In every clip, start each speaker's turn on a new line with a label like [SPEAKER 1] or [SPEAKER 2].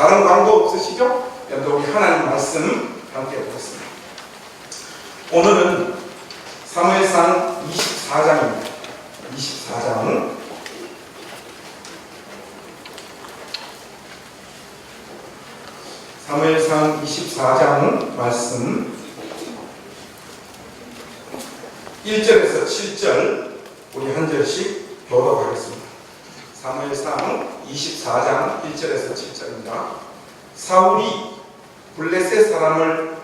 [SPEAKER 1] 다른 광고 없으시죠? 여러분 우리 하나님 말씀 함께 보겠습니다. 오늘은 사무엘상 24장입니다. 24장 사무엘상 24장 말씀 1절에서 7절 우리 한 절씩 교독하겠습니다. 사무엘상 24장 1절에서 7절입니다. 사울이 블레셋 사람을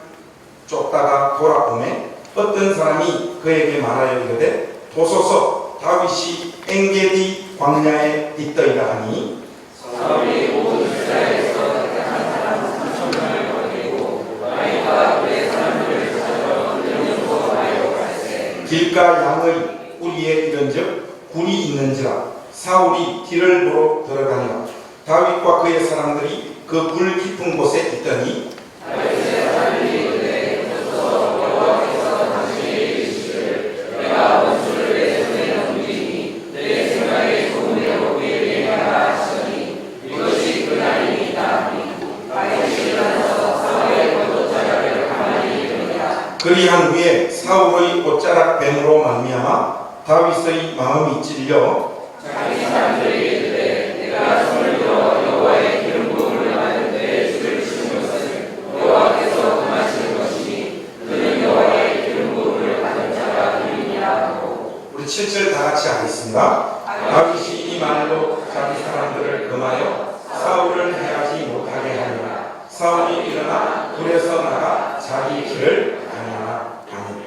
[SPEAKER 1] 쫓다가 돌아오매 어떤 사람이 그에게 말하여 이르되 보소서 다윗이 엔게디 광야에 있더이다 하니
[SPEAKER 2] 사울이 온 이스라엘에서 택한 사람 3,000명을 거느리고 마이가 그의 사람들을 찾아 명령고 하여 갈세
[SPEAKER 1] 길가 양의 우리에 이른즉 굴이 있는지라 사울이 길을 보러 들어가니라. 다윗과 그의 사람들이 그 굴 깊은 곳에 있더니
[SPEAKER 2] 다윗의 사람들이 이르되 보소서 여호와께서 당신에게 이르시기를 내가 원수를 내 손에 넘기니 내 생각에 좋은 대로 그에게 하라 하시니 이것이 그날이니이다 하니 다윗이 일어나서 사울의 겉옷자락을 가만히 이르니라.
[SPEAKER 1] 그리한 후에 사울의 옷자락 뱀으로 말미암아 다윗의 마음이 찔려
[SPEAKER 2] 자기 사람들에게 이르되 내가 손을 들어 여호와의 기름 부음을 받은 내 주를 치는 것은 여호와께서 금하시는 것이니 그는 여호와의 기름 부음을 받은 자가 그이니라 하고.
[SPEAKER 1] 우리 7절 다 같이 하겠습니다. 다윗이 이 말로 자기 사람들을 금하여 사울을 해하지 못하게 하니라. 사울이 일어나 굴에서 나가 자기 길을 가니라. 아멘.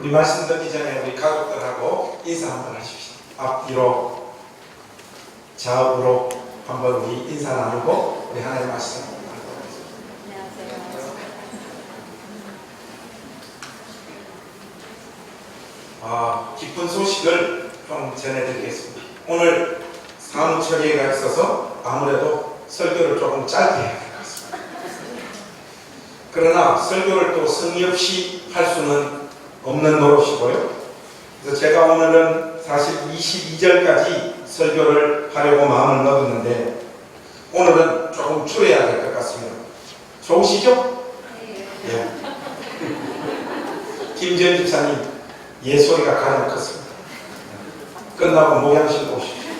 [SPEAKER 1] 우리 말씀 듣기 전에 우리 가족들하고 인사 한번 하십시오. 앞뒤로 좌우로 한번 우리 인사 나누고 우리 하나님의 말씀 기쁜 소식을 좀 전해드리겠습니다. 오늘 사무처리가 있어서 아무래도 설교를 조금 짧게 해야 될 것 같습니다. 그러나 설교를 또 성의 없이 할 수는 없는 노릇이고요. 그래서 제가 오늘은 사실 22절까지 설교를 하려고 마음을 먹었는데 오늘은 조금 줄여야 될 것 같습니다. 좋으시죠? 예. 김재현 집사님 예소리가 가장 컸습니다. 끝나고 모양실 오십시오.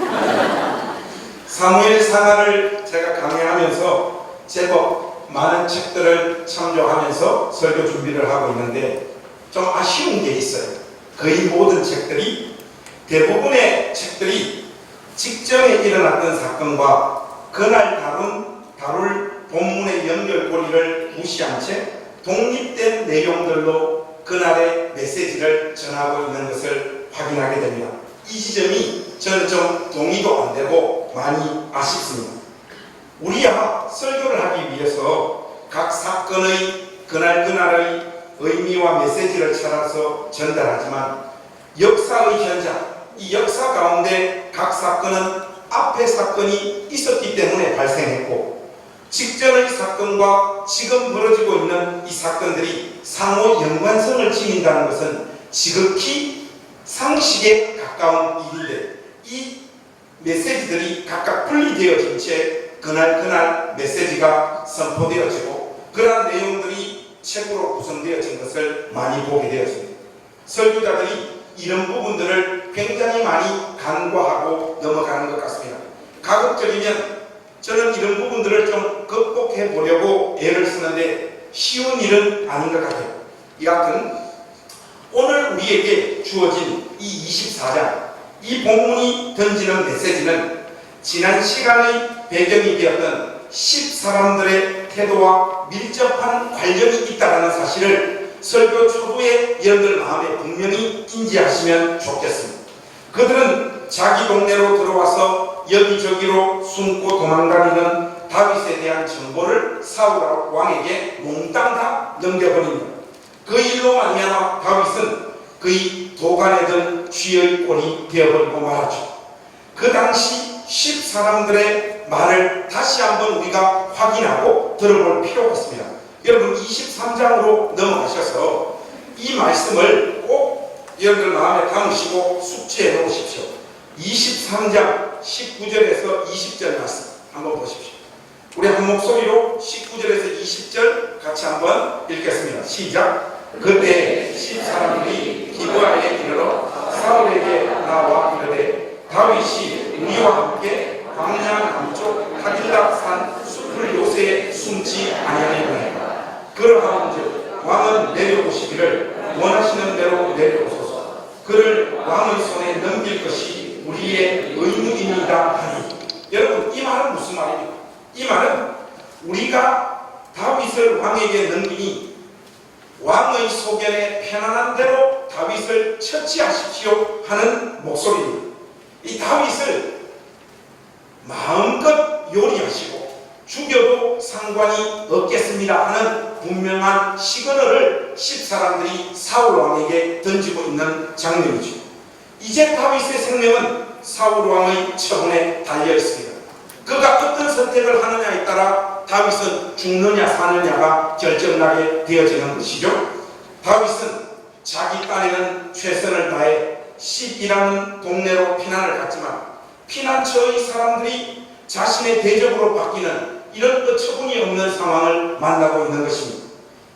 [SPEAKER 1] 사무엘 상하를 제가 강의하면서 제법 많은 책들을 참조하면서 설교 준비를 하고 있는데 좀 아쉬운 게 있어요. 거의 모든 책들이 대부분의 책들이 직전에 일어났던 사건과 그날 다룰 본문의 연결고리를 무시한 채 독립된 내용들로 그날의 메시지를 전하고 있는 것을 확인하게 됩니다. 이 지점이 저는 좀 동의도 안 되고 많이 아쉽습니다. 우리야 설교를 하기 위해서 각 사건의 그날의 의미와 메시지를 찾아서 전달하지만 역사의 현장, 이 역사 가운데 각 사건은 앞에 사건이 있었기 때문에 발생했고 직전의 사건과 지금 벌어지고 있는 이 사건들이 상호 연관성을 지닌다는 것은 지극히 상식에 가까운 일인데 이 메시지들이 각각 분리되어진 채 그날 메시지가 선포되어지고 그러한 내용들이 책으로 구성되어진 것을 많이 보게 되었습니다. 설교자들이 이런 부분들을 굉장히 많이 간과하고 넘어가는 것 같습니다. 가급적이면 저는 이런 부분들을 좀 극복해 보려고 애를 쓰는데 쉬운 일은 아닌 것 같아요. 여하튼 오늘 우리에게 주어진 이 24장 이 본문이 던지는 메시지는 지난 시간의 배경이 되었던 10사람들의 태도와 밀접한 관련이 있다는 사실을 설교 초두에 여러분들 마음에 분명히 인지하시면 좋겠습니다. 그들은 자기 동네로 들어와서 여기저기로 숨고 도망다니는 다윗에 대한 정보를 사울 왕에게 몽땅 다 넘겨버립니다. 그 일로 말미암아 다윗은 그의 도간에 든 쥐의 꼴이 되어버리고 말았죠. 그 당시 10사람들의 말을 다시 한번 우리가 확인하고 들어볼 필요가 있습니다. 여러분 23장으로 넘어가셔서 이 말씀을 꼭 여러분들 마음에 담으시고 숙지해 놓으십시오. 23장 19절에서 20절 말씀 한번 보십시오. 우리 한 목소리로 19절에서 20절 같이 한번 읽겠습니다. 시작. 그때 10사람들이 기브아에 이르러 사울에게 나와 이르되 다윗이 우리와 함께 광야 남쪽 하길라 산 숲을 요새에 숨지 아니하리로다. 그러하온즉 왕은 내려오시기를 원하시는 대로 내려오소서. 그를 왕의 손에 넘길 것이 우리의 의무입니다 하니. 여러분, 이 말은 무슨 말입니까? 이 말은 우리가 다윗을 왕에게 넘기니 왕의 소견에 편안한 대로 다윗을 처치하십시오 하는 목소리입니다. 이 다윗을 마음껏 요리하시고 죽여도 상관이 없겠습니다 하는 분명한 시그널을 10사람들이 사울 왕에게 던지고 있는 장면이죠. 이제 다윗의 생명은 사울 왕의 처분에 달려 있습니다. 그가 어떤 선택을 하느냐에 따라 다윗은 죽느냐 사느냐가 결정나게 되어지는 것이죠. 다윗은 자기 딴에는 최선을 다해 10이라는 동네로 피난을 갔지만 피난처의 사람들이 자신의 대적으로 바뀌는 이런 어처구니 없는 상황을 만나고 있는 것입니다.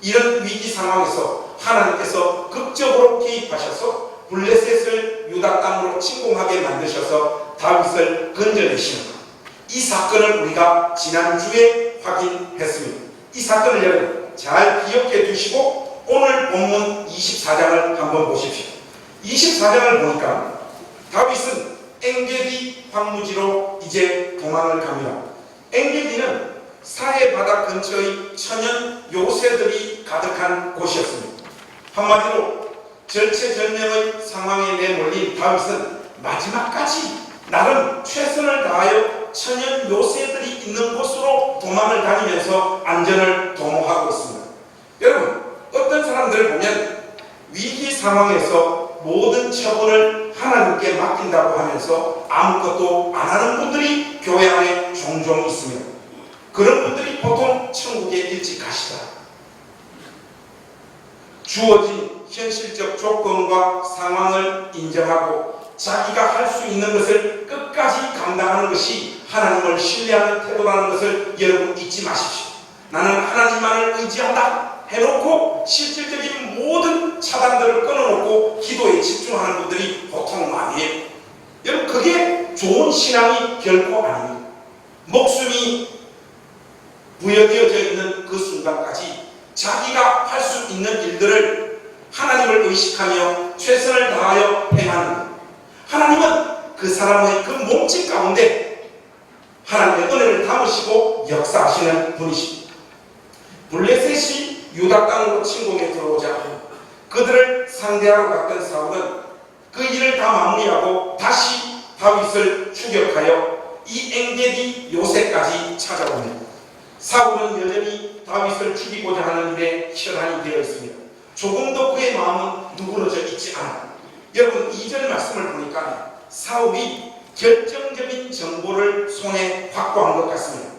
[SPEAKER 1] 이런 위기 상황에서 하나님께서 극적으로 개입하셔서 블레셋을 유다 땅으로 침공하게 만드셔서 다윗을 건져내시는 것. 이 사건을 우리가 지난주에 확인했습니다. 이 사건을 여러분 잘 기억해 두시고 오늘 본문 24장을 한번 보십시오. 24장을 보니까 다윗은 엔게디 황무지로 이제 도망을 갑니다. 엔게디는 사해 바다 근처의 천연 요새들이 가득한 곳이었습니다. 한마디로 절체절명의 상황에 내몰린 다윗은 마지막까지 나름 최선을 다하여 천연 요새들이 있는 곳으로 도망을 다니면서 안전을 도모하고 있습니다. 여러분, 어떤 사람들을 보면 위기 상황에서 모든 처분을 하나님께 맡긴다고 하면서 아무것도 안 하는 분들이 교회 안에 종종 있습니다. 그런 분들이 보통 천국에 일찍 가시다. 주어진 현실적 조건과 상황을 인정하고 자기가 할 수 있는 것을 끝까지 감당하는 것이 하나님을 신뢰하는 태도라는 것을 여러분 잊지 마십시오. 나는 하나님만을 의지한다 해놓고 실질적인 모든 차단들을 끊어놓고 기도에 집중하는 분들이 보통 많이에요. 여러분, 그게 좋은 신앙이 결코 아닙니다. 목숨이 부여되어져 있는 그 순간까지 자기가 할 수 있는 일들을 하나님을 의식하며 최선을 다하여 행하는 것. 하나님은 그 사람의 그 몸짓 가운데 하나님의 은혜를 담으시고 역사하시는 분이십니다. 블레셋이 유다 땅으로 침공해 들어오자 그들을 상대하러 갔던 사울은 그 일을 다 마무리하고 다시 다윗을 추격하여 이 엔게디 요새까지 찾아옵니다. 사울은 여전히 다윗을 죽이고자 하는 일에 혈안이 되어 있습니다. 조금도 그의 마음은 누그러져 있지 않아요. 여러분, 2절 말씀을 보니까 사울이 결정적인 정보를 손에 확보한 것 같습니다.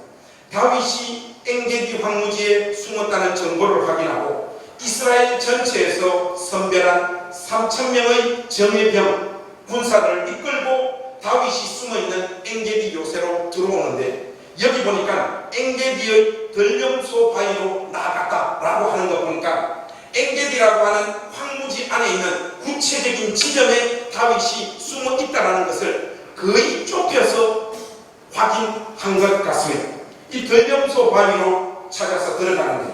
[SPEAKER 1] 다윗이 엔게디 황무지에 숨었다는 정보를 확인하고 이스라엘 전체에서 선별한 3,000명의 정예병 군사들을 이끌고 다윗이 숨어있는 엔게디 요새로 들어오는데 여기 보니까 엔게디의 들염소 바위로 나아갔다라고 하는 거 보니까 엔게디라고 하는 황무지 안에 있는 구체적인 지점에 다윗이 숨어 있다는 것을 거의 좁혀서 확인한 것 같습니다. 이 들염소 바위로 찾아서 들어가는데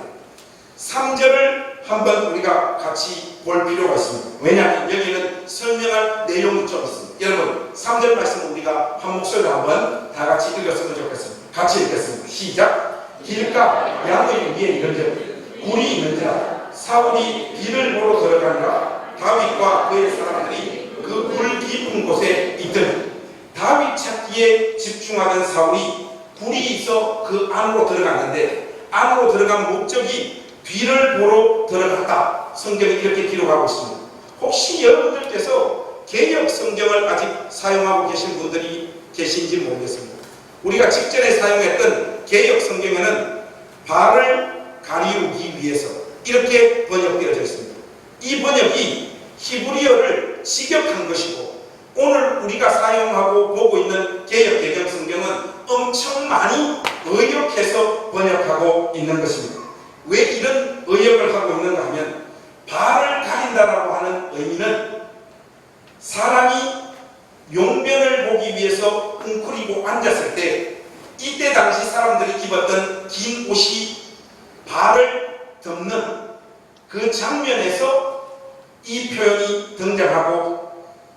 [SPEAKER 1] 3절을 한번 우리가 같이 볼 필요가 있습니다. 왜냐하면 여기는 설명할 내용이 좀 있습니다. 여러분, 3절 말씀을 우리가 한 목소리로 한번 다 같이 읽었으면 좋겠습니다. 같이 읽겠습니다. 시작. 길가 양의 위에 이른즉 굴이 있는지라 사울이 비를 보러 들어가니라 다윗과 그의 사람들이 그 굴 깊은 곳에 있더니 다윗 찾기에 집중하던 사울이 굴이 있어 그 안으로 들어갔는데 안으로 들어간 목적이 뒤를 보러 들어갔다. 성경이 이렇게 기록하고 있습니다. 혹시 여러분들께서 개역 성경을 아직 사용하고 계신 분들이 계신지 모르겠습니다. 우리가 직전에 사용했던 개역 성경에는 발을 가리우기 위해서 이렇게 번역되어져 있습니다. 이 번역이 히브리어를 직역한 것이고 오늘 우리가 사용하고 보고 있는 개역 개정 성경은 엄청 많이 의역해서 하고 있는 것입니다. 왜 이런 의역을 하고 있는가 하면 발을 가린다라고 하는 의미는 사람이 용변을 보기 위해서 웅크리고 앉았을 때 이때 당시 사람들이 입었던 긴 옷이 발을 덮는 그 장면에서 이 표현이 등장하고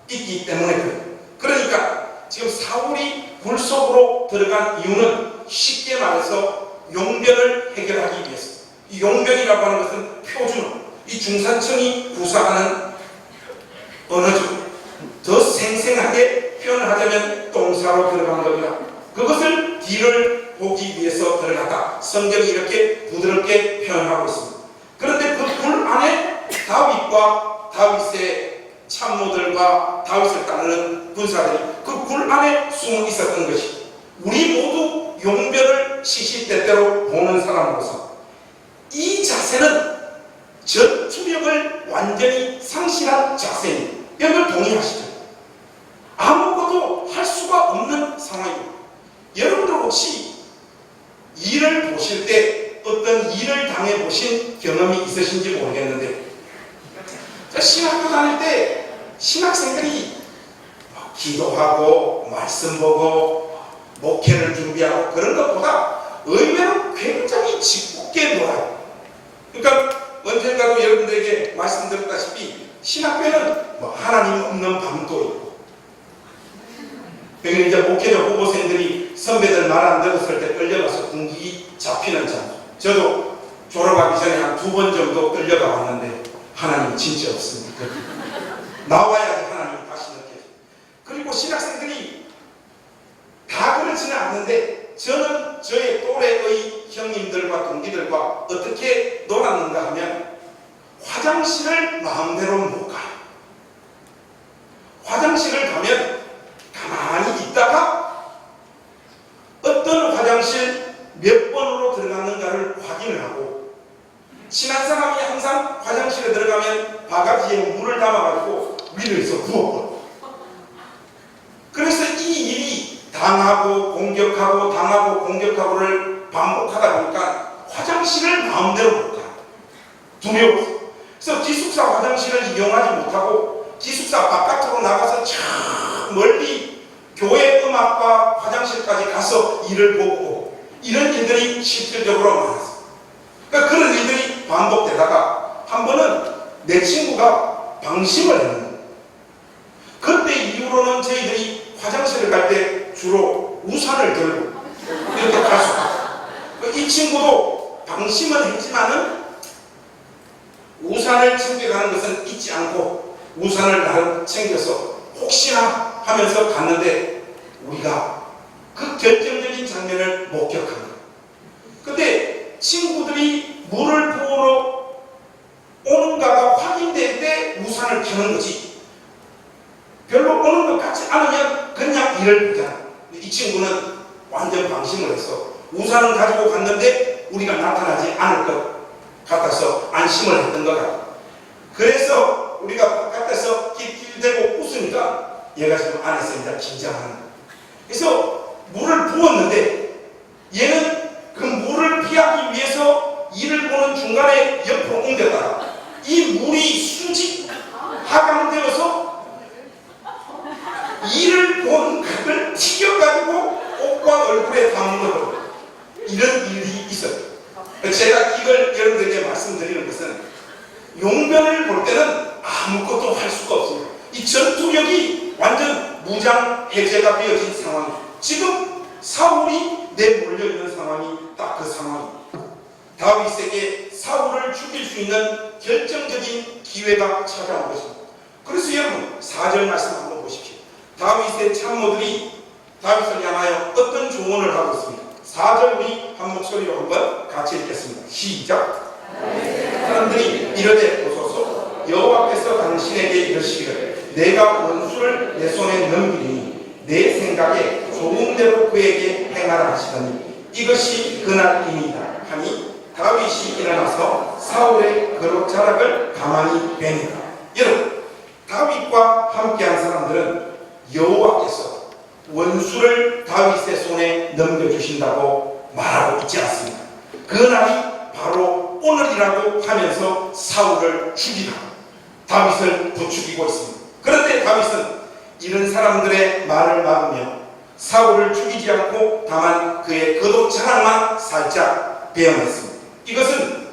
[SPEAKER 1] 있기 때문에 그래요. 그러니까 지금 사울이 굴 속으로 들어간 이유는 쉽게 말해서 용변을 해결하기 위해서. 이 용변이라고 하는 것은 표준, 이 중산층이 구사하는 언어죠. 더 생생하게 표현을 하자면 똥사로 들어간 겁니다. 그것을 뒤를 보기 위해서 들어갔다. 성경이 이렇게 부드럽게 표현하고 있습니다. 그런데 그 굴 안에 다윗과 다윗의 참모들과 다윗을 따르는 군사들이 그 굴 안에 숨어 있었던 것이, 우리 모두 용변을 시시때때로 보는 사람으로서 이 자세는 전투력을 완전히 상실한 자세입니다. 여러분 동의하시죠? 아무것도 할 수가 없는 상황입니다. 여러분들 혹시 일을 보실 때 어떤 일을 당해보신 경험이 있으신지 모르겠는데, 신학교 다닐 때 신학생들이 기도하고 말씀 보고 목회를 준비하고 그런 것보다 의외로 굉장히 짓궂게 놀아요. 그러니까 언젠가도 여러분들에게 말씀드렸다시피 신학교에는 하나님 없는 밤도 있고, 그러니까 이제 목회자 후보생들이 선배들 말 안 들었을 때 끌려가서 군기 잡히는 장소. 저도 졸업하기 전에 한 2번 정도 끌려가 왔는데 하나님 진짜 없습니다. 나와야지 하나님이 다시 느껴져요. 그리고 신학생들이 다 그렇지는 않는데 저는 저의 또래의 형님들과 동기들과 어떻게 놀았는가 하면 화장실을 마음대로 못 가요. 화장실을 가면 가만히 있다가 어떤 화장실 몇 번으로 들어갔는가를 확인을 하고, 친한 사람이 항상 화장실에 들어가면 바가지에 물을 담아가지고 위로해서 부어버려. 그래서 이 일이 당하고 공격하고 당하고 공격하고를 반복하다 보니까 화장실을 마음대로 못 가요. 두려워서. 그래서 기숙사 화장실을 이용하지 못하고 기숙사 바깥으로 나가서 저 멀리 교회 음악과 화장실까지 가서 일을 보고, 이런 일들이 실질적으로 많았어요. 그러니까 그런 일들이 반복되다가 한 번은 내 친구가 방심을 했는 거예요. 그때 이후로는 저희들이 화장실을 갈 때 주로 우산을 들고 이렇게 갈 수 있어요. 이 친구도 방심은 했지만은 우산을 챙겨가는 것은 잊지 않고 우산을 나름 챙겨서 혹시나 하면서 갔는데 우리가 그 결정적인 장면을 목격한 거예요. 근데 친구들이 물을 부으러 오는가가 확인될 때 우산을 켜는 거지, 별로 오는 것 같지 않으면 그냥 일을 보잖아. 이 친구는 완전 방심을 했어. 우산을 가지고 갔는데 우리가 나타나지 않을 것 같아서 안심을 했던 것 같아. 그래서 우리가 바깥에서 낄낄대고 웃으니까 얘가 지금 안에서 이제 긴장하는 거야. 그래서 물을 부었는데 얘는 그 물을 피하기 위해서 이를 보는 중간에 옆으로 옮겼다가 이 물이 수직 하강되어서 이를 본 그걸 튀겨가지고 옷과 얼굴에 담는 이런 일이 있어요. 제가 이걸 여러분들에게 말씀드리는 것은 용변을 볼 때는 아무것도 할 수가 없습니다. 이 전투력이 완전 무장 해제가 되어진 상황이에요. 지금 사울이 내몰려 있는 상황이 딱 그 상황입니다. 다윗에게 사울을 죽일 수 있는 결정적인 기회가 찾아온 것입니다. 그래서 여러분 4절 말씀 한번 보십시오. 다윗의 참모들이 다윗을 향하여 어떤 조언을 하고 있습니다. 4절 우리 한 목소리로 한번 같이 읽겠습니다. 시작. 사람들이 이르되 보소서, 여호와께서 당신에게 이르시기를 내가 원수를 내 손에 넘기리니 내 생각에 좋은 대로 그에게 행하라 하시더니 이것이 그날이니이다 하니 다윗이 일어나서 사울의 거룩자락을 가만히 베니라. 여러분, 다윗과 함께한 사람들은 여호와께서 원수를 다윗의 손에 넘겨주신다고 말하고 있지 않습니다. 그날이 바로 오늘이라고 하면서 사울을 죽이라 다윗을 부추기고 있습니다. 그런데 다윗은 이런 사람들의 말을 막으며 사울을 죽이지 않고 다만 그의 거듭 자랑만 살짝 배양했습니다. 이것은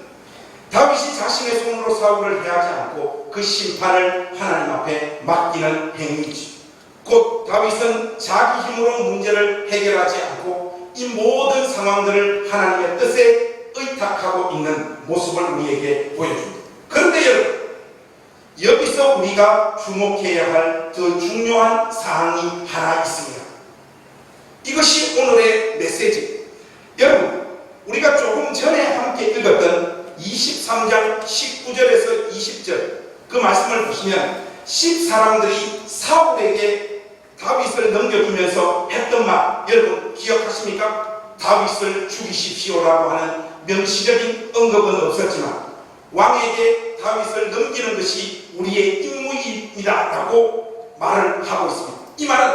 [SPEAKER 1] 다윗이 자신의 손으로 사울을 해하지 않고 그 심판을 하나님 앞에 맡기는 행위이지. 곧 다윗은 자기 힘으로 문제를 해결하지 않고 이 모든 상황들을 하나님의 뜻에 의탁하고 있는 모습을 우리에게 보여줍니다. 그런데 여러분, 여기서 우리가 주목해야 할 더 중요한 사항이 하나 있습니다. 이것이 오늘의 메시지. 여러분, 우리가 조금 전에 함께 읽었던 23장 19절에서 20절 그 말씀을 보시면 10사람들이 사울에게 다윗을 넘겨주면서 했던 말 여러분 기억하십니까? 다윗을 죽이십시오라고 하는 명시적인 언급은 없었지만 왕에게 다윗을 넘기는 것이 우리의 임무입니다 라고 말을 하고 있습니다. 이 말은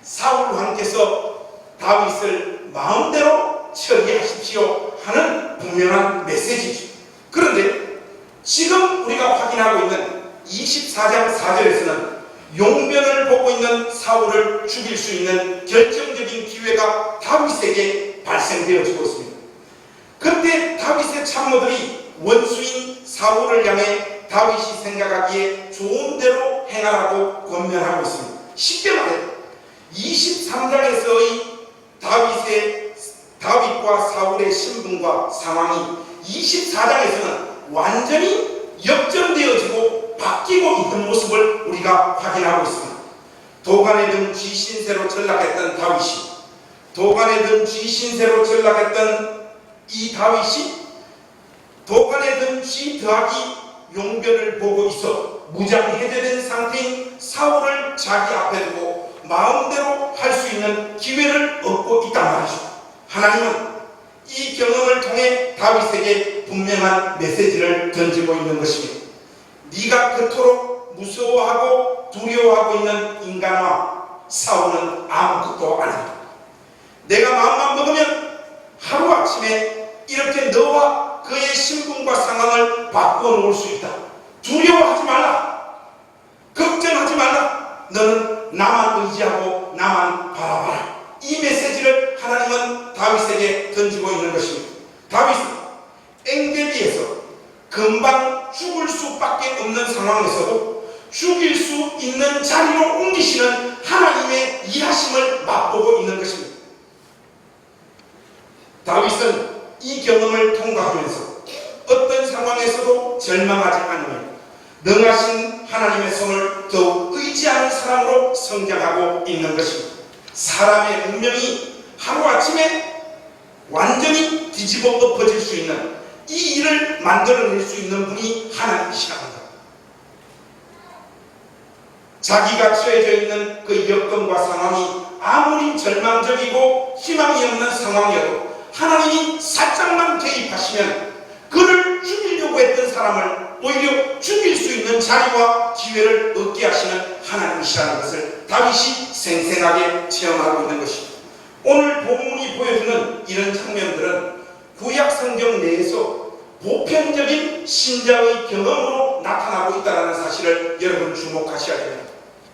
[SPEAKER 1] 사울 왕께서 다윗을 마음대로 처리하십시오 하는 분명한 메시지죠. 그런데 지금 우리가 확인하고 있는 24장 4절에서는 용변을 보고 있는 사울을 죽일 수 있는 결정적인 기회가 다윗에게 발생되어지고 있습니다. 그때 다윗의 참모들이 원수인 사울을 향해 다윗이 생각하기에 좋은 대로 행하라고 권면하고 있습니다. 쉽게 말해 23장에서의 다윗과 사울의 신분과 상황이 24장에서는 완전히 역전되어지고 바뀌고 있는 모습을 우리가 확인하고 있습니다. 도간에 든 쥐신세로 전락했던 다윗이 도간에 든 쥐신세로 전락했던 이 다윗이 도간에 든 쥐 더하기 용변을 보고 있어 무장해제된 상태인 사울을 자기 앞에 두고 마음대로 할 수 있는 기회를 얻고 있단 말이죠. 하나님은 이 경험을 통해 다윗에게 분명한 메시지를 던지고 있는 것입니다. 네가 그토록 무서워하고 두려워하고 있는 인간과 사울은 아무것도 아니다. 내가 마음만 먹으면 하루아침에 이렇게 너와 그의 신분과 상황을 바꿔 놓을 수 있다. 두려워하지 말라. 걱정하지 말라. 너는 나만 의지하고 나만 바라봐라. 이 메시지를 하나님은 다윗에게 던지고 있는 것입니다. 다윗은 엥게비에서 금방 죽을 수밖에 없는 상황에서도 죽일 수 있는 자리로 옮기시는 하나님의 일하심을 맛보고 있는 것입니다. 다윗은 이 경험을 통과하면서 어떤 상황에서도 절망하지 않으며 능하신 하나님의 손을 더욱 의지하는 사람으로 성장하고 있는 것입니다. 사람의 운명이 하루아침에 완전히 뒤집어 엎어질 수 있는 이 일을 만들어낼 수 있는 분이 하나님이시랍니다. 자기가 처해져 있는 그 여건과 상황이 아무리 절망적이고 희망이 없는 상황이어도 하나님이 살짝만 개입하시면 그를 죽이려고 했던 사람을 오히려 죽일 수 있는 자리와 기회를 얻게 하시는 하나님이시라는 것을 다윗이 생생하게 체험하고 있는 것입니다. 오늘 본문이 보여주는 이런 장면들은 구약 성경 내에서 보편적인 신자의 경험으로 나타나고 있다는 사실을 여러분 주목하셔야 됩니다.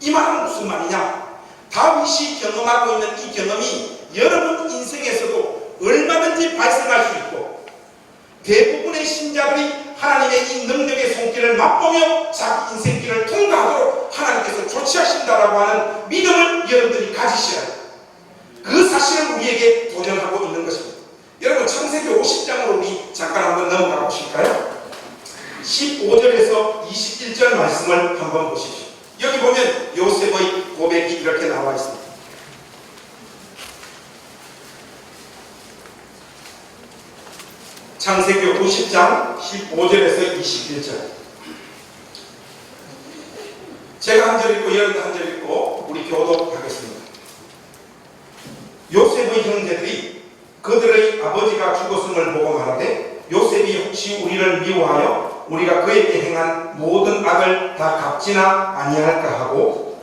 [SPEAKER 1] 이 말은 무슨 말이냐? 다윗이 경험하고 있는 이 경험이 여러분 인생에서도 얼마든지 발생할 수 있고 대부분의 신자들이 하나님의 이 능력의 손길을 맛보며 자기 인생길을 통과하도록 하나님께서 조치하신다라고 하는 믿음을 여러분들이 가지셔야 해요. 그 사실을 우리에게 도전하고 있는 것입니다. 여러분 창세기 50장으로 우리 잠깐 한번 넘어가 보실까요? 15절에서 21절 말씀을 한번 보십시오. 여기 보면 요셉의 고백이 이렇게 나와 있습니다. 창세기 50장 15절에서 21절. 제가 한 절 읽고 여러분도 한 절 읽고 우리 교독하겠습니다. 요셉의 형제들이 그들의 아버지가 죽었음을 보고 말하되 요셉이 혹시 우리를 미워하여 우리가 그에게 행한 모든 악을 다 갚지나 아니할까 하고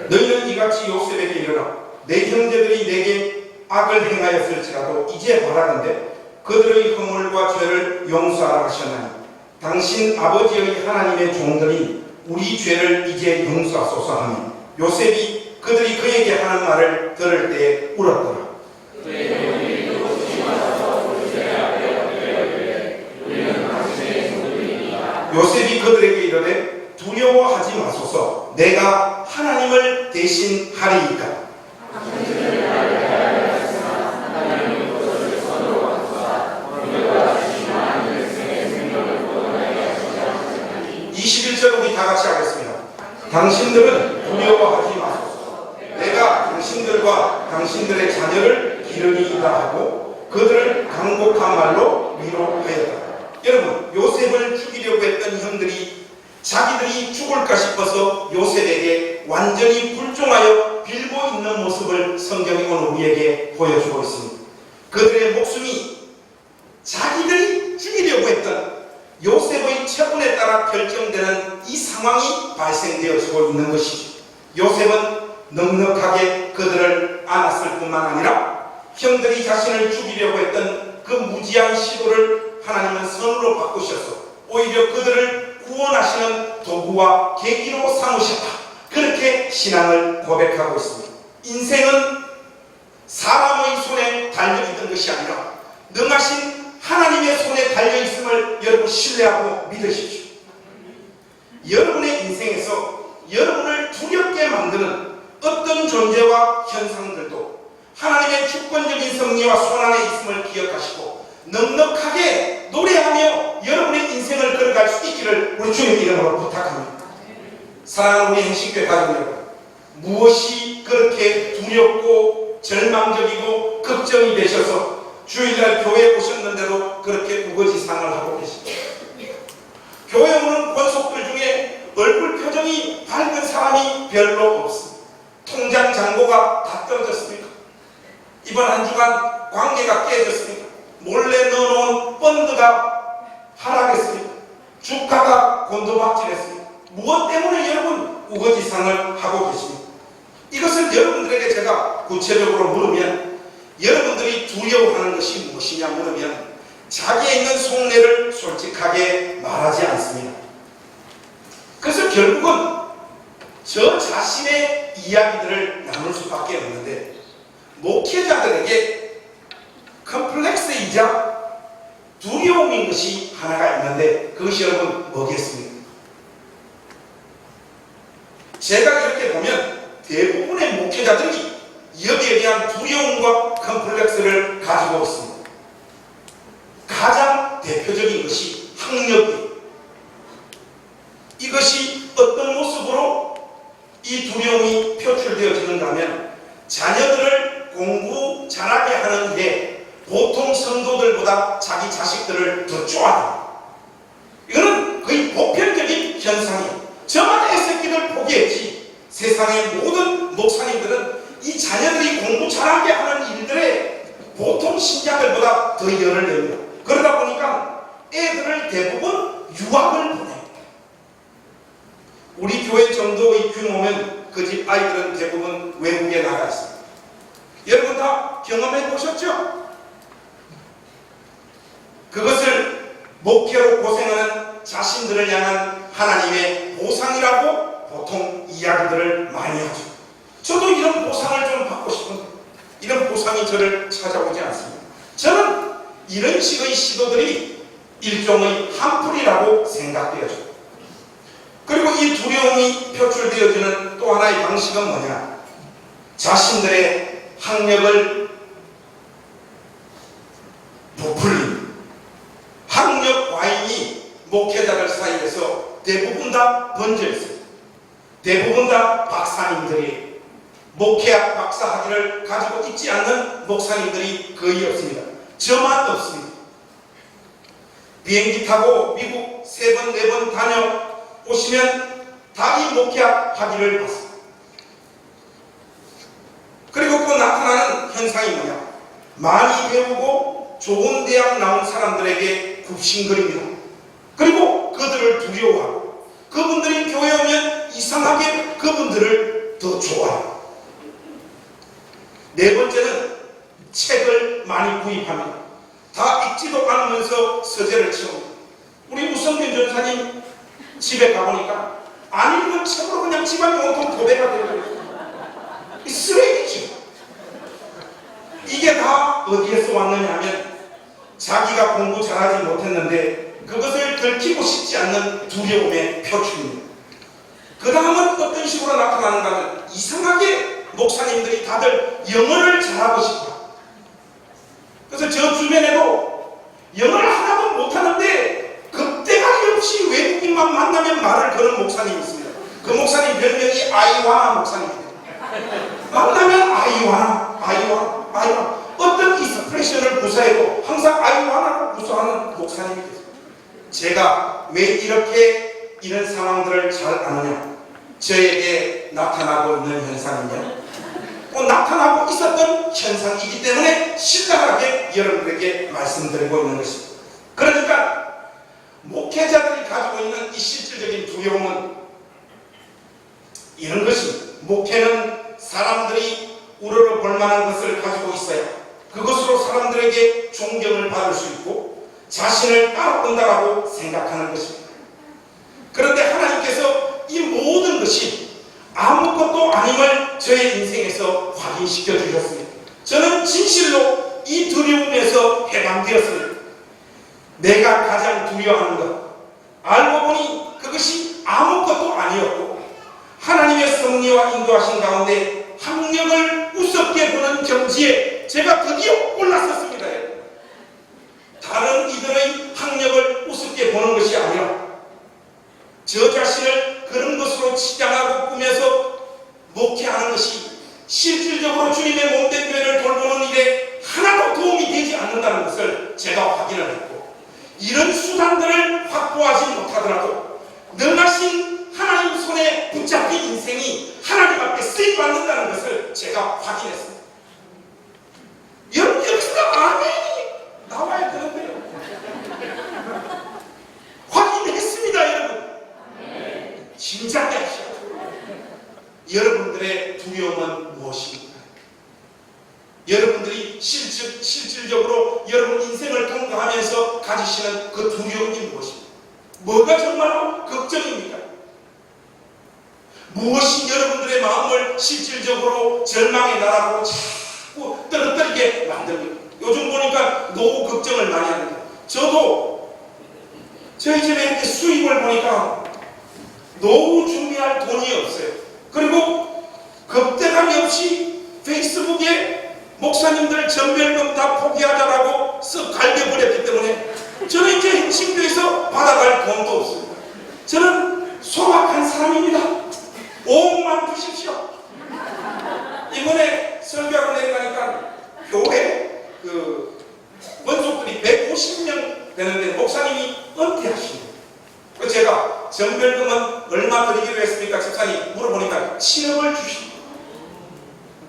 [SPEAKER 1] 너희는 이가 이같이 요셉에게 이르라. 내 형제들이 내게 악을 행하였을지라도 이제 바라건대 그들의 허물과 죄를 용서하라 하셨나니 당신 아버지의 하나님의 종들이 우리 죄를 이제 용서하소서 하며 요셉이 그들이 그에게 하는 말을 들을 때에 울었더라. 요셉이 그들에게 이르되 두려워하지 마소서. 내가 하나님을 대신하리이까. 우리 다 같이 하겠습니다. 당신들은 두려워하지 마소서. 내가 당신들과 당신들의 자녀를 기르리이다 하고 그들을 강곡한 말로 위로하였다. 여러분, 요셉을 죽이려고 했던 형들이 자기들이 죽을까 싶어서 요셉에게 완전히 불종하여 빌고 있는 모습을 성경이 오늘 우리에게 보여주고 있습니다. 그들의 목숨이 자기들이 죽이려고 했던 요셉의 처분에 따라 결정되는 이 상황이 발생되어지고 있는 것이죠. 요셉은 넉넉하게 그들을 안았을 뿐만 아니라 형들이 자신을 죽이려고 했던 그 무지한 시도를 하나님은 선으로 바꾸셔서 오히려 그들을 구원하시는 도구와 계기로 삼으셨다. 그렇게 신앙을 고백하고 있습니다. 인생은 사람의 손에 달려있던 것이 아니라 능하신 하나님의 손에 달려있음을 여러분 신뢰하고 믿으십시오. 여러분의 인생에서 여러분을 두렵게 만드는 어떤 존재와 현상들도 하나님의 주권적인 섭리와 손안에 있음을 기억하시고 넉넉하게 노래하며 여러분의 인생을 걸어갈 수 있기를 우리 주님 이름으로 부탁합니다. 사랑하는 우리 행식교회 가족 여러분, 무엇이 그렇게 두렵고 절망적이고 걱정이 되셔서 주일날 교회에 오셨는데도 그렇게 우거지상을 하고 계십니다. 교회 오는 권속들 중에 얼굴 표정이 밝은 사람이 별로 없습니다. 통장 잔고가 다 떨어졌습니까? 이번 한 주간 관계가 깨졌습니까? 몰래 넣어놓은 펀드가 하락했습니까? 주가가 곤두박질했습니까? 무엇 때문에 여러분 우거지상을 하고 계십니까? 이것을 여러분들에게 제가 구체적으로 물으면 여러분들이 두려워하는 것이 무엇이냐 물으면 자기에 있는 속내를 솔직하게 말하지 않습니다. 그래서 결국은 저 자신의 이야기들을 나눌 수밖에 없는데 목회자들에게 컴플렉스이자 두려움인 것이 하나가 있는데 그것이 여러분 뭐겠습니까? 제가 이렇게 보면 대부분의 목회자들이 여기에 대한 두려움과 컴플렉스를 가지고 있습니다. 가장 대표적인 것이 학력이에요. 이것이 어떤 모습으로 이 두려움이 표출되어지는가 하면 자녀들을 공부 잘하게 하는 일에 보통 성도들보다 자기 자식들을 더 좋아합니다. 이거는 거의 보편적인 현상이에요. 저만 애새끼들 포기했지 세상의 모든 목사님들은 이 자녀들이 공부 잘하게 하는 일들에 보통 신자들보다 더 열을 냅니다. 그러다 보니까 애들을 대부분 유학을 보내요. 우리 교회 정도의 규모면 그 집 아이들은 대부분 외국에 나가 있습니다. 여러분 다 경험해 보셨죠? 그것을 목회로 고생하는 자신들을 향한 하나님의 보상이라고 보통 이야기들을 많이 하죠. 저도 이런 보상을 좀 받고 싶은데 이런 보상이 저를 찾아오지 않습니다. 저는 이런 식의 시도들이 일종의 한풀이라고 생각되어져요. 그리고 이 두려움이 표출되어지는 또 하나의 방식은 뭐냐? 자신들의 학력을 부풀림. 학력 과잉이 목회자들 사이에서 대부분 다 번져 있습니다. 대부분 다 박사님들이 목회학 박사 학위를 가지고 있지 않는 목사님들이 거의 없습니다. 저만 없습니다. 비행기 타고 미국 3번, 4번 다녀오시면 다 이 목회학 학위를 받습니다. 그리고 또 나타나는 현상이 뭐냐? 많이 배우고 좋은 대학 나온 사람들에게 굽신거립니다. 그리고 그들을 두려워하고 그분들이 교회 오면 이상하게 그분들을 더 좋아해요. 네 번째는 책을 많이 구입합니다. 다 읽지도 않으면서 서재를 채웁니다. 우리 우성균 전사님 집에 가보니까 안 읽은 책으로 그냥 집안이 온통 도배가 되어요. 이 쓰레기지. 이게 다 어디에서 왔느냐 하면 자기가 공부 잘하지 못했는데 그것을 들키고 싶지 않는 두려움의 표출입니다. 그 다음은 어떤 식으로 나타나는가 하면 이상하게 목사님들이 다들 영어를 잘하고 싶어. 그래서 저 주변에도 영어를 하나도 못하는데 급대가리 없이 외국인만 만나면 말을 거는 목사님이 있습니다. 그 목사님 별명이 아이와나 목사님입니다. 만나면 아이와나 어떤 익스프레션을 구사해도 항상 아이와나를 구사하는 목사님이 계세요. 제가 왜 이렇게 이런 상황들을 잘 아느냐, 저에게 나타나고 있는 현상이냐, 나타나고 있었던 현상이기 때문에 신랄하게 여러분들에게 말씀드리고 있는 것입니다. 그러니까 목회자들이 가지고 있는 이 실질적인 두려움은 이런 것입니다. 목회는 사람들이 우러러 볼 만한 것을 가지고 있어야 그것으로 사람들에게 존경을 받을 수 있고 자신을 따라온다라고 생각하는 것입니다. 그런데 하나님께서 이 모든 것이 아무것도 아님을 저의 인생에서 확인시켜 주셨습니다. 저는 진실로 이 두려움에서 해방되었습니다. 내가 가장 두려워하는 것 알고 보니 그것이 아무것도 아니었고 하나님의 섭리와 인도하신 가운데 학력을 우습게 보는 경지에 제가 드디어 올랐었습니다. 다른 이들의 학력을 우습게 보는 것이 아니라 저 자신을 그런 것으로 치장하고 꾸며서 목회하는 것이 실질적으로 주님의 몸된 교회를 돌보는 일에 하나도 도움이 되지 않는다는 것을 제가 확인을 했고 이런 수단들을 확보하지 못하더라도 능하신 하나님 손에 붙잡힌 인생이 하나님 앞에 쓰임받는다는 것을 제가 확인했습니다. 여러분 여기서 아멘이 나와야 되는데요. 확인했습니다. 여러분 진작에 하셔야 여러분들의 두려움은 무엇입니까? 여러분들이 실질적으로 여러분 인생을 통과하면서 가지시는 그 두려움이 무엇입니까? 뭐가 정말로 걱정입니까? 무엇이 여러분들의 마음을 실질적으로 절망의 나라로 자꾸 떨어뜨리게 만듭니까? 요즘 보니까 노후 걱정을 많이 합니다. 저도 저희 집에 이렇게 수입을 보니까 노후 준비할 돈이 없어요. 그리고 급대감이 없이 페이스북에 목사님들 전별금 다 포기하자라고 쓱 갈겨버렸기 때문에 저는 이제 핵심교에서 받아갈 돈도 없습니다. 저는 소박한 사람입니다. 5억만 주십시오. 이번에 설교하고 내려가니까 교회 원속들이 150명 되는데 목사님이 은퇴하십니다. 그래서 제가 전별금은 얼마 드리기로 했습니까? 집사님 물어보니까 7억을 주십니다.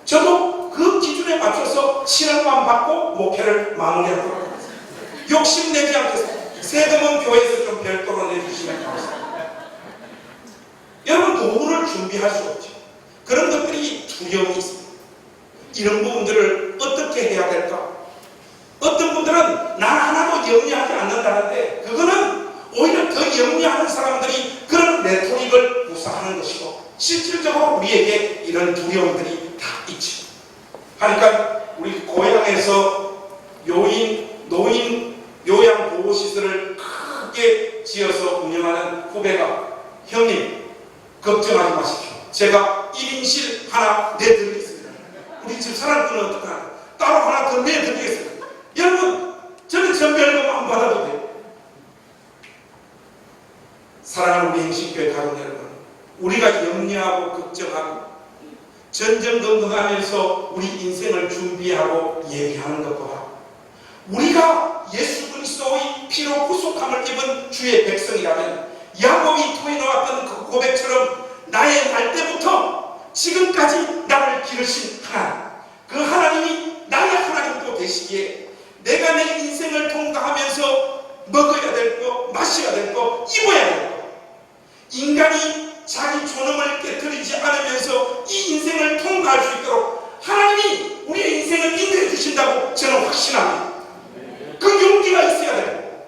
[SPEAKER 1] 저도 그 기준에 맞춰서 7억만 받고 목회를 마무리하도록 하겠습니다. 욕심내지 않겠습니다. 세금은 교회에서 좀 별도로 내주시면 감사합니다. 여러분 노후를 준비할 수 없죠. 그런 것들이 두려움이 있습니다. 이런 부분들을 어떻게 해야 될까? 어떤 분들은 나 하나도 염려하지 않는다는데 그거는 오히려 더 염려하는 사람들이 그런 레토릭을 구사하는 것이고 실질적으로 우리에게 이런 두려움들이 다 있죠. 하니까 우리 고향에서 노인 요양보호시설을 크게 지어서 운영하는 후배가 형님 걱정하지 마십시오. 제가 1인실 하나 내드리겠습니다. 우리 집 사람들은 어떡하나 따로 하나 더 내드리겠습니다. 여러분 저는 전별금 안 받아도 돼요. 사랑하는 우리 행신교회 가족 여러분, 우리가 염려하고 걱정하고 전전긍긍하면서 우리 인생을 준비하고 얘기하는 것보다 우리가 예수 그리스도의 피로 구속함을 입은 주의 백성이라면 야곱이 토해놓았던 그 고백처럼 나의 날 때부터 지금까지 나를 기르신 하나님, 그 하나님이 나의 하나님도 되시기에 내가 내 인생을 통과하면서 먹어야 될 거, 마셔야 될 거, 입어야 될 거, 인간이 자기 존엄을 깨뜨리지 않으면서 이 인생을 통과할 수 있도록 하나님이 우리 이루어진다고 저는 확신합니다. 그 용기가 있어야 되고,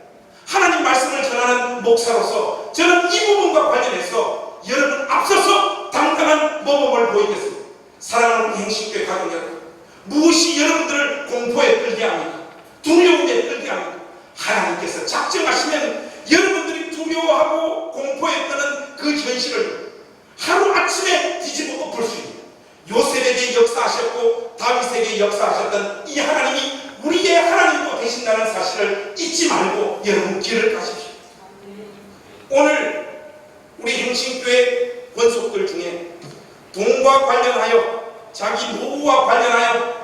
[SPEAKER 1] 하나님 말씀을 전하는 목사로서 저는 이 부분과 관련해서 여러분 앞서서 당당한 모범을 보이겠습니다. 사랑하는 우리 행신교회 가족 여러분, 무엇이 여러분들을 공포에 끌게 합니까? 두려움에 끌게 합니까? 하나님께서 작정하시면 여러분들이 두려워하고 공포에 떠는 그 현실을 하루아침에 뒤집어 엎을 수 있는, 요셉에게 역사하셨고 다윗에게 역사하셨던 이 하나님이 우리의 하나님도 되신다는 사실을 잊지 말고 여러분 길을 가십시오. 오늘 우리 행신교회 권속들 중에 돈과 관련하여, 자기 노후와 관련하여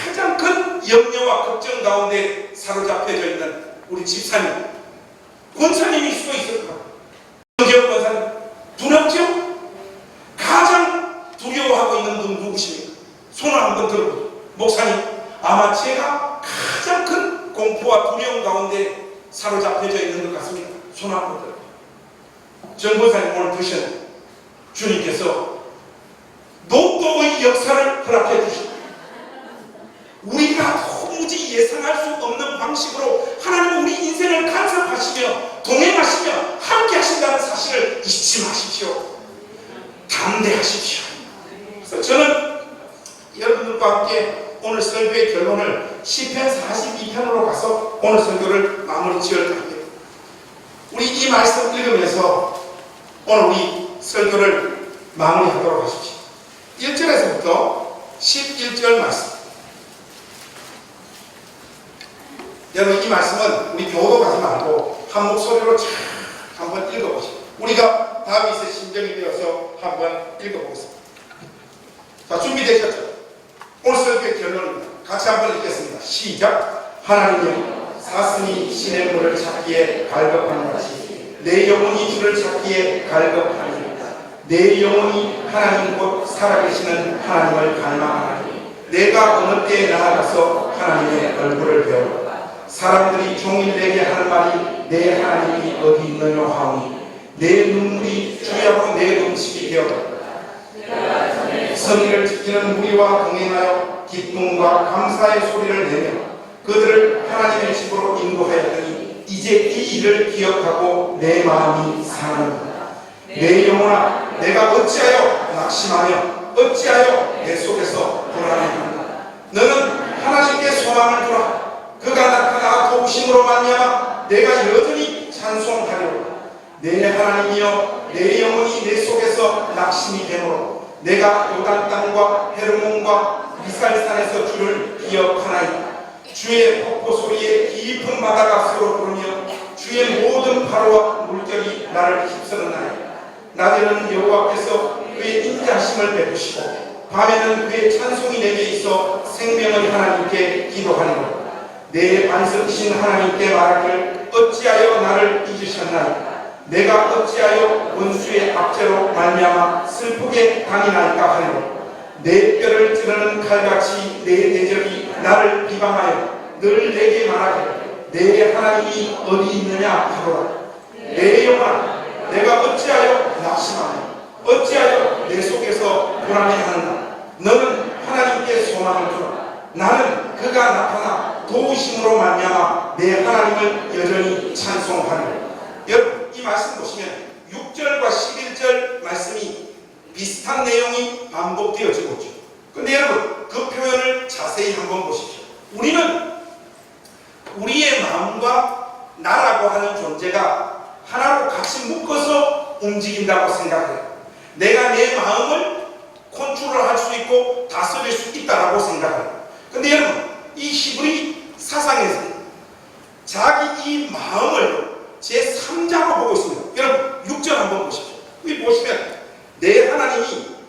[SPEAKER 1] 가장 큰 염려와 걱정 가운데 사로잡혀져 있는 우리 집사님, 권사님일 수도 있을 거예요. 정재혁 권사님, 두렵죠? 가장 두려워하고 있는 분 누구십니까? 손을 한번 들어보죠. 목사님, 아마 제가 가장 큰 공포와 두려움 가운데 사로잡혀져 있는 것 같습니다. 손 한번 들어보죠. 정 권사님, 오늘 드신 주님께서 녹도의 역사를 허락해 주십니다. 우리가 도무지 예상할 수 없는 방식으로 하나님은 우리 인생을 간섭하시며 동행하시며 함께 하신다는 사실을 잊지 마십시오. 담대하십시오. 그래서 저는 여러분들과 함께 오늘 설교의 결론을 시편 42편으로 가서 오늘 설교를 마무리 지을 겁니다. 우리 이 말씀 읽으면서 오늘 우리 설교를 마무리하도록 하십시오. 1절에서부터 11절 말씀. 여러분, 이 말씀은 우리 교도 가지 말고 한 목소리로 쫙 한번 읽어보시죠. 우리가 다윗의 심정이 되어서 한번 읽어보겠습니다. 자, 준비되셨죠? 오늘 설교의 결론입니다. 같이 한번 읽겠습니다. 시작. 하나님이여, 사슴이 시냇물을 찾기에 갈급하는 같이 내 영혼이 주를 찾기에 갈급하니 내 영혼이 하나님 곧 살아계시는 하나님을 갈망하니 내가 어느 때에 나아가서 하나님의 얼굴을 배우라. 사람들이 종일 내게 하는 말이 내 하나님이 어디 있느냐 하오니 내 눈물이 주야로 내 음식이 되었다. 성의를 지키는 무리와 동행하여 기쁨과 감사의 소리를 내며 그들을 하나님의 집으로 인도하였더니 이제 이 일을 기억하고 내 마음이 상하는구나. 내 영혼아, 내가 어찌하여 낙심하며 어찌하여 내 속에서 불안해하는가. 너는 하나님께 소망을 두라. 그가 나타나 도우심으로 말미암아 내가 여전히 찬송하리로다. 내 하나님이여, 내 영혼이 내 속에서 낙심이 되므로 내가 요단 땅과 헤르몬과 미살산에서 주를 기억하나이다. 주의 폭포 소리에 깊은 바다가 서로 부르며 주의 모든 파도와 물결이 나를 휩쓰는나이다. 낮에는 여호와께서 그의 인자하심을 베푸시고 밤에는 그의 찬송이 내게 있어 생명의 하나님께 기도하리로다. 내 반석이신 하나님께 말하기를 어찌하여 나를 잊으셨나이까. 내가 어찌하여 원수의 압제로 말미암아 슬프게 당이나이까 하리로다. 내 뼈를 찌르는 칼같이 내 대적이 나를 비방하여 늘 내게 말하기를 내 하나님이 어디 있느냐 하더라. 내 영혼아, 내가 어찌하여 낙심하며 어찌하여 내 속에서 불안해하는가. 너는 하나님께 소망을 두라. 나는 그가 나타나 도우심으로 말미암아 내 하나님을 여전히 찬송하리라. 여러분, 이 말씀 보시면 6절과 11절 말씀이 비슷한 내용이 반복되어지고 있죠. 그런데 여러분, 그 표현을 자세히 한번 보십시오. 우리는 우리의 마음과 나라고 하는 존재가 하나로 같이 묶어서 움직인다고 생각해요. 내가 내 마음을 컨트롤 할 수 있고 다스릴 수 있다고 생각해요. 그런데 여러분, 이 히브리 사상에서 자기 이 마음을 제3자로 보고 있습니다. 여러분, 6절 한번 보십시오. 여기 보시면 내 하나님이여,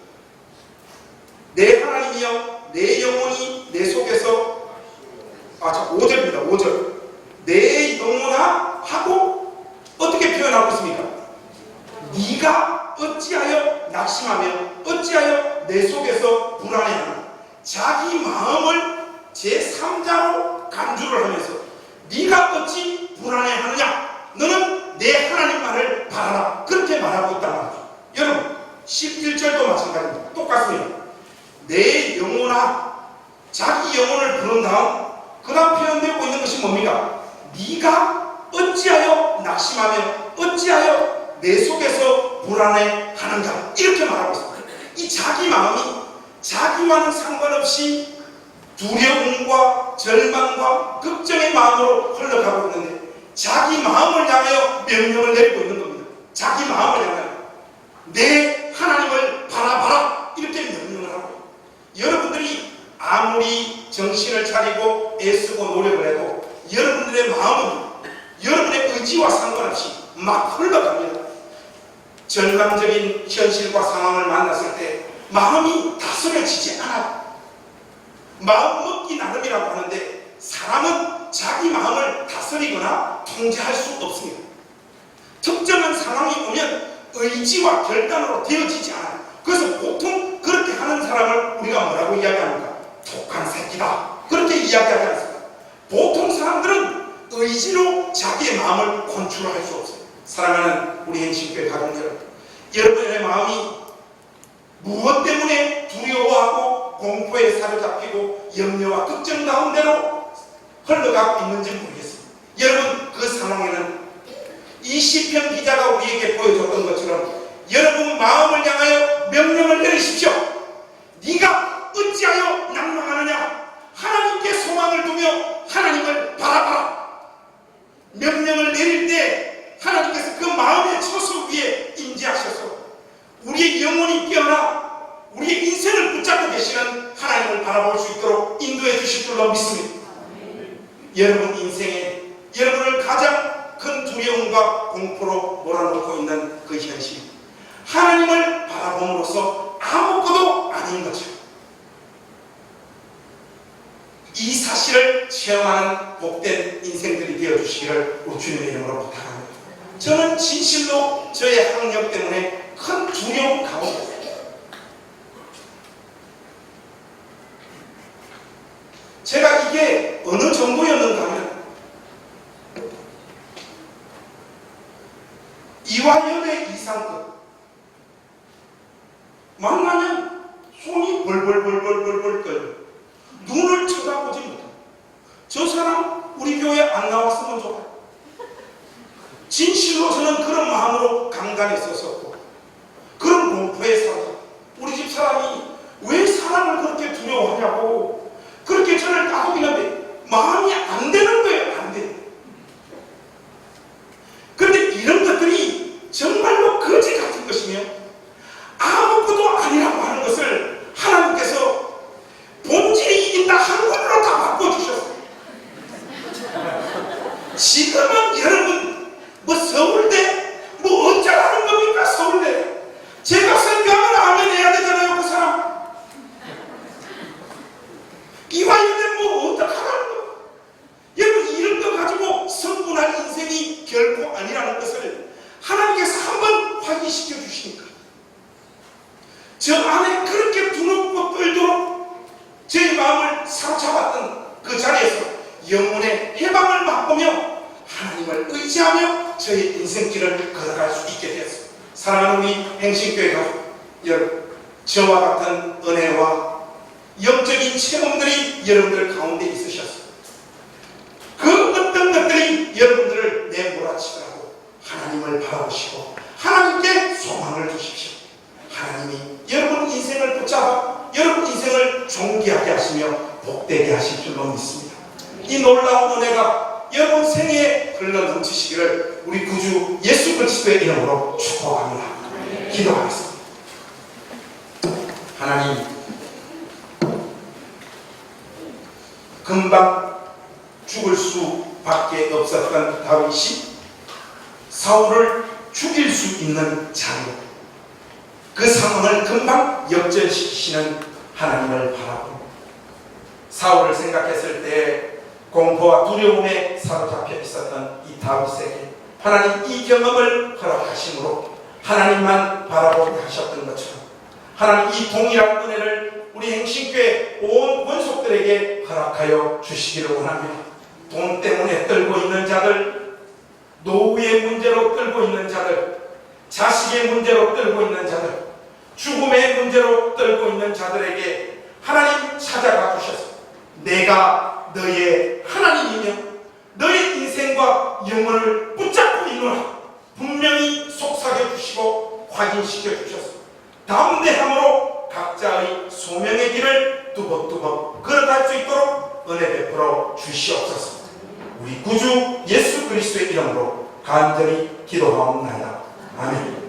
[SPEAKER 1] 내 영혼이 내 속에서 5절입니다. 5절. 내 영혼아 하고 어떻게 표현하고 있습니까? 네가 어찌하여 낙심하며 어찌하여 내 속에서 불안해하나. 자기 마음을 제3자로 간주를 하면서 네가 어찌 불안해하느냐. 너는 내 하나님만을 바라라. 그렇게 말하고 있단 말이죠. 여러분, 11절도 마찬가지입니다. 똑같습니다. 내 영혼아, 자기 영혼을 부른 다음 그 다음 표현되고 있는 것이 뭡니까? 네가 어찌하여 낙심하며 어찌하여 내 속에서 불안해하는가, 이렇게 말하고 있습니다. 이 자기 마음이 자기와는 상관없이 두려움과 절망과 걱정의 마음으로 흘러가고 있는데 자기 마음을 향하여 명령을 내리고 있는 겁니다. 자기 마음을 향하여 내 하나님을 바라봐라, 이렇게 명령을 하고, 여러분들이 아무리 정신을 차리고 애쓰고 노력을 해도 여러분들의 마음은 여러분의 의지와 상관없이 막 흘러갑니다. 절망적인 현실과 상황을 만났을 때 마음이 다스려지지 않아요. 마음 먹기 나름이라고 하는데 사람은 자기 마음을 다스리거나 통제할 수 없습니다. 특정한 상황이 오면 의지와 결단으로 되어지지 않아요. 그래서 보통 그렇게 하는 사람을 우리가 뭐라고 이야기합니까? 독한 새끼다, 그렇게 이야기하지 않습니다. 보통 사람들은 의지로 자기의 마음을 컨트롤할 수 없어요. 사랑하는 우리 행신교회 가족 여러분, 여러분의 마음이 무엇 때문에 두려워하고 공포에 사로잡히고 염려와 걱정 가운데로 흘러가고 있는지 모르겠습니다. 여러분, 그 상황에는 이 시편 기자가 우리에게 보여줬던 것처럼 여러분 마음을 향하여 명령을 내리십시오. 네가 어찌하여 낭망하느냐? 하나님께 소망을 두며 하나님을 바라봐라. 명령을 내릴 때 하나님께서 그 마음의 처소 위에 임재하셔서 우리의 영혼이 깨어나 우리의 인생을 붙잡고 계시는 하나님을 바라볼 수 있도록 인도해 주실 줄로 믿습니다. 여러분 인생에 여러분을 가장 큰 두려움과 공포로 몰아넣고 있는 그 현실, 하나님을 바라봄으로써 아무것도 아닌 것처럼 이 사실을 체험하는 복된 인생들이 되어주시기를 우리 주님의 이름으로 부탁합니다. 저는 진실로 저의 학력 때문에 큰 두려움 가운데 제가 이게 어느 정도였는가 하면 이화연의 이상급 만나면 손이 벌벌벌벌벌벌 떨려 눈을 쳐다보지 못해. 저 사람 우리 교회 안 나왔으면 좋겠다. 진실로 저는 그런 마음으로 강단했었고 그런 공포에 살았다. 우리 집 사람이 왜 사람을 그렇게 두려워하냐고 그렇게 저를 따돌리는데 마음이 안 되는 거예요. 안 돼. 그런데 이런 것들이 정말로 거지 같은 것이며 아무것도 아니라고 하는 것을 하나님께서 본질이 이긴다 한 걸로 다 바꿔주셨어요. 지금은 여러분 뭐 서울대 뭐 어쩌라는 겁니까? 서울대 제가 설교하면 아멘 해야 되잖아요. 그 사람 이화연대 뭐 어떡하라는 거. 여러분 이런 거 가지고 성분할 인생이 결코 아니라는 것을 하나님께서 한번 확인시켜 주시니까 저 안에 그렇게 두렵고 떨도록 제 마음을 사로잡았던 그 자리에서 영혼의 해방을 맛보며 하나님을 의지하며 저의 인생길을 걸어갈 수 있게 되었습니다. 사랑하는 우리 행신교회 가족 여러분, 저와 같은 은혜와 영적인 체험들이 여러분들 가운데 있으셨습니다. 그 어떤 것들이 여러분들을 내몰아치더라도 하나님을 바라보시고 하나님께 소망을 두십시오. 하나님이 여러분 인생을 붙잡아 여러분 인생을 존귀하게 하시며 복되게 하실 줄로 믿습니다. 이 놀라운 은혜가 여러분 생애에 흘러넘치시기를 우리 구주 예수 그리스도의 이름으로 축복합니다. 기도하겠습니다. 하나님, 금방 죽을 수밖에 없었던 다윗이 사울을 죽일 수 있는 자료, 그 상황을 금방 역전시키시는 하나님을 바라보고 사울을 생각했을 때 공포와 두려움에 사로잡혀 있었던 이 다윗에게 하나님 이 경험을 허락하심으로 하나님만 바라보게 하셨던 것처럼 하나님 이 동일한 은혜를 우리 행신교회 온 권속들에게 허락하여 주시기를 원합니다. 돈 때문에 떨고 있는 자들, 노후의 문제로 떨고 있는 자들, 자식의 문제로 떨고 있는 자들, 죽음의 문제로 떨고 있는 자들에게 하나님 찾아가 주셔서 내가 너의 하나님이며 너의 인생과 영혼을 붙잡고 있노라. 분명히 속삭여 주시고 확인시켜 주셔서 담대함으로 각자의 소명의 길을 뚜벅뚜벅 걸어갈 수 있도록 은혜 베풀어 주시옵소서. 우리 구주 예수 그리스도의 이름으로 간절히 기도하옵나이다. 아멘.